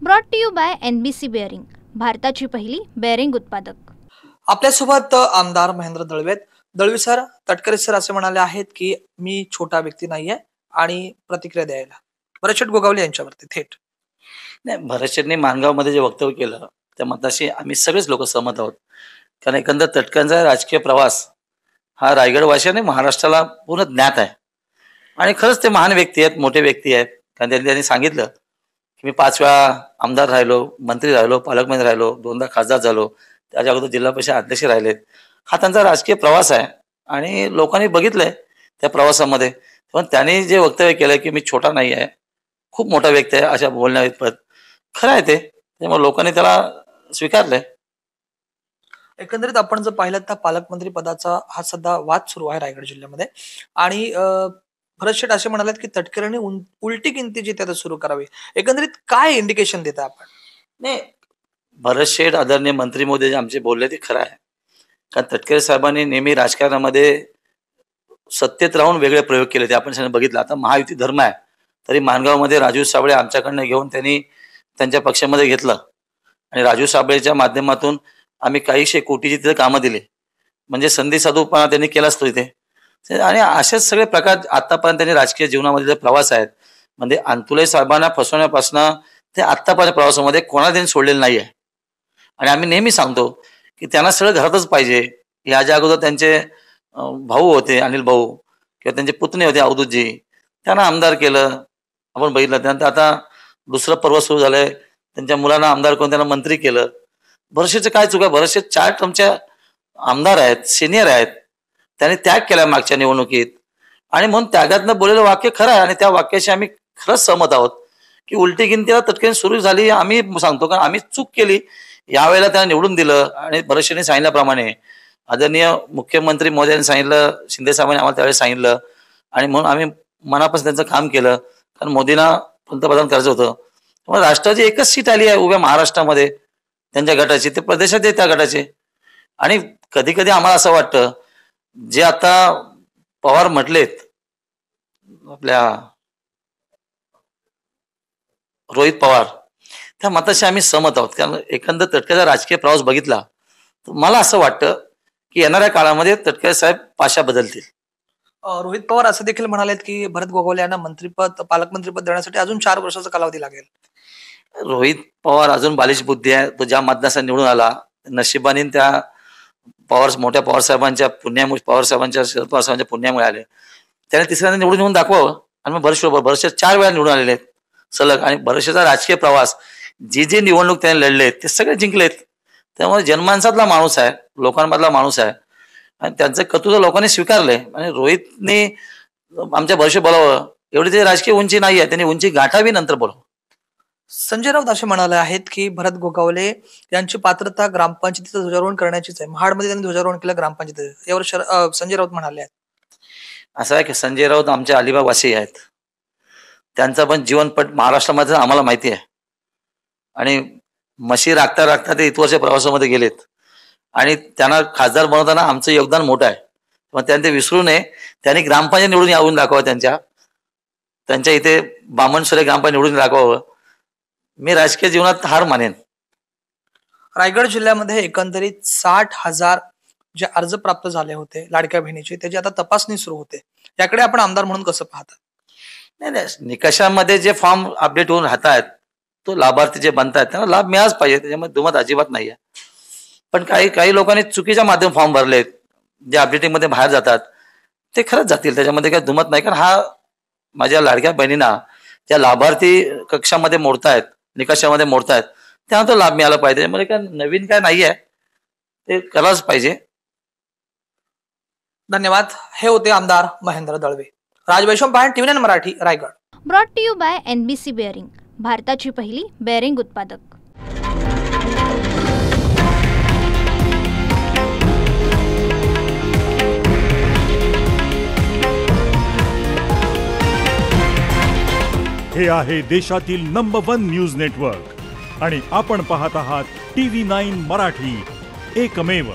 Brought to you by NBC bearing, भारताची पहिली bearing उत्पादक। आपल्यासोबत आमदार महेंद्र दळवे। दळवी सर, तटकरे सर असे म्हणाले आहेत की मी छोटा व्यक्ती नाहीये आणि प्रतिक्रिया द्यायला भरतशेठ गोगावले यांच्यावरती थेट नाही, भरतशेठने माणगावमध्ये जे वक्तव्य केलं त्या मताशी आम्ही सगळेच लोक सहमत आहोत. कारण एकंदर तटकरेंचा राजकीय प्रवास हा रायगडवासियांनी महाराष्ट्राला पूर्ण ज्ञात आहे. आणि खरंच ते महान व्यक्ती आहेत, मोठे व्यक्ती आहेत. कारण त्यांनी सांगितलं की मी 5 वेळा आमदार राहिलो, मंत्री राहिलो, पालकमंत्री राहिलो, 2दा खासदार झालो, त्याच्या अगोदर जिल्हा परिषद अध्यक्ष राहिलेत. हा त्यांचा राजकीय प्रवास आहे आणि लोकांनी बघितलंय त्या प्रवासामध्ये. पण त्यांनी जे वक्तव्य केलं की मी छोटा नाही आहे, खूप मोठा व्यक्ती आहे, अशा बोलण्यात खरं आहे ते. त्यामुळे लोकांनी त्याला स्वीकारलंय. एकंदरीत आपण जर पाहिलं तर पालकमंत्री पदाचा हा सध्या वाद सुरू आहे रायगड जिल्ह्यामध्ये आणि भरतशेठ असे म्हणालेत की तटकरेंनी उलटी गिनती जी त्यात सुरू करावी. एकंदरीत काय इंडिकेशन देता आपण? नाही, भरतशेठ आदरणीय मंत्री मोदी जे आमचे बोलले ते खरं आहे. कारण तटकरे साहेबांनी नेहमी राजकारणामध्ये सत्तेत राहून वेगळे प्रयोग केले ते आपण सगळं बघितलं. आता महायुती धर्म आहे तरी माणगावमध्ये राजू साबळे आमच्याकडनं घेऊन त्यांनी त्यांच्या पक्षामध्ये घेतलं आणि राजू साबळेच्या माध्यमातून आम्ही काहीशे कोटीची तिथे कामं दिली. म्हणजे संधी साधूपणा त्यांनी केला असतो इथे. आणि असेच सगळे प्रकार आतापर्यंत त्यांनी राजकीय जीवनामध्ये जे प्रवास आहेत, म्हणजे अंतुले साहेबांना फसवण्यापासून ते आत्तापर्यंत प्रवासामध्ये कोणाला त्यांनी सोडलेलं नाही आहे. आणि आम्ही नेहमी सांगतो की त्यांना सगळं घरातच पाहिजे. याच्या अगोदर त्यांचे भाऊ होते अनिल भाऊ किंवा त्यांचे पुतणे होते अवधूतजी, त्यांना आमदार केलं आपण बघितलं. त्यानंतर आता दुसरं पर्व सुरू झालंय, त्यांच्या मुलांना आमदार करून त्यांना मंत्री केलं. भरतशेठचं काय चुका? भरतशेठ 4 टर्मचे आमदार आहेत, सिनियर आहेत. त्यांनी त्याग केला मागच्या निवडणुकीत आणि म्हणून त्यागातनं बोललेलं वाक्य खरं आहे आणि त्या वाक्याशी आम्ही खरंच सहमत आहोत की उलटी गिनतीला तटकरे सुरू झाली. आम्ही सांगतो कारण आम्ही चूक केली. यावेळेला त्यांना निवडून दिलं आणि भरतशेठने सांगितल्याप्रमाणे आदरणीय मुख्यमंत्री मोदयांनी सांगितलं, शिंदे साहेबांनी आम्हाला त्यावेळेस सांगितलं आणि म्हणून आम्ही मनापासून त्यांचं काम केलं. कारण मोदींना पंतप्रधान करायचं होतं. त्यामुळे राष्ट्राची एकच सीट आली आहे उभ्या महाराष्ट्रामध्ये त्यांच्या गटाची, ते प्रदेशात आहे त्या गटाचे. आणि कधी कधी आम्हाला असं वाटतं जे आता पवार म्हटलेत आपल्या रोहित पवार, त्या मताशी आम्ही सहमत आहोत. कारण एकंदर तटकरेचा राजकीय प्रवास बघितला तर मला असं वाटतं की येणाऱ्या काळामध्ये तटकरे साहेब पाशा बदलतील. रोहित पवार असं देखील म्हणालेत की भरत गोगावले यांना मंत्रीपद, पालकमंत्रीपद देण्यासाठी अजून 4 वर्षाचा कालावधी लागेल. रोहित पवार अजून बालिश बुद्धी आहे. तो ज्या मतदारसंघात निवडून आला, नशिबाने त्या मोठ्या पवार साहेबांच्या पुण्यामुळे, शरद पवार साहेबांच्या पुण्यामुळे आले. त्याने तिसऱ्यांदा निवडून येऊन दाखवावं. आणि मग भरतशेठ 4 वेळा निवडून आलेले आहेत सलग. आणि भरतशेठचा राजकीय प्रवास जे निवडणूक त्याने लढलेत ते सगळे जिंकलेत. त्यामुळे जनमानसातला माणूस आहे, लोकांमधला माणूस आहे आणि त्यांचं कर्तृत्व लोकांनी स्वीकारलंय. आणि रोहितने आमच्या भरतशेठ बोलावं एवढी ते राजकीय उंची नाही आहे, त्यांनी उंची गाठावी नंतर बोलावं. संजय राऊत असे म्हणाले आहेत की भरत गोगावले यांची पात्रता ग्रामपंचायतीचं ध्वजारोहण करण्याचीच आहे. महाडमध्ये त्यांनी ध्वजारोहण केलं ग्रामपंचायतीचं. यावर संजय राऊत म्हणाले आहेत. असं आहे की संजय राऊत आमचे अलिबागवासी आहेत. त्यांचा पण जीवनपट महाराष्ट्रामध्ये आम्हाला माहिती आहे. आणि म्हशी राखता राखता ते इतवर्षे प्रवासामध्ये गेलेत आणि त्यांना खासदार बनवताना आमचं योगदान मोठं आहे. मग त्यांनी ते विसरू नये. त्यांनी ग्रामपंचायत निवडून येऊन दाखवावं. त्यांच्या इथे बामणसुरे ग्रामपंचायत निवडून दाखवावं. मी राजकीय जीवनात हार मानेन. रायगड जिल्ह्यामध्ये एकंदरीत 60,000 जे अर्ज प्राप्त झाले होते लाडक्या बहिणीचे, त्याची आता तपासणी सुरू होते. याकडे आपण आमदार म्हणून कसं पाहता? नाही, निकषांमध्ये जे फॉर्म अपडेट होऊन राहतात तो लाभार्थी जे बनतात त्यांना लाभ मिळालाच पाहिजे. त्याच्यामध्ये दुमत अजिबात नाही आहे. पण काही लोकांनी चुकीच्या माध्यम फॉर्म भरलेत जे अपडेटिंग मध्ये बाहेर जातात ते खरंच जातील. त्याच्यामध्ये काही दुमत नाही. कारण हा माझ्या लाडक्या बहिणींना ज्या लाभार्थी कक्षामध्ये मोडतायत, निकषामध्ये मोडतायत, त्यांना तो लाभ मिळाला पाहिजे. त्यामुळे काय नवीन काय नाही आहे, ते करायलाच पाहिजे. धन्यवाद. हे होते आमदार महेंद्र दळवे. राजवैशम पाहण TV9 Marathi, Raigad. Brought to you by NBC bearing, भारताची पहिली बेअरिंग उत्पादक. हे आहे देशातील नंबर 1 न्यूज नेटवर्क आणि आपण पाहत आहात TV9 मराठी, एकमेव.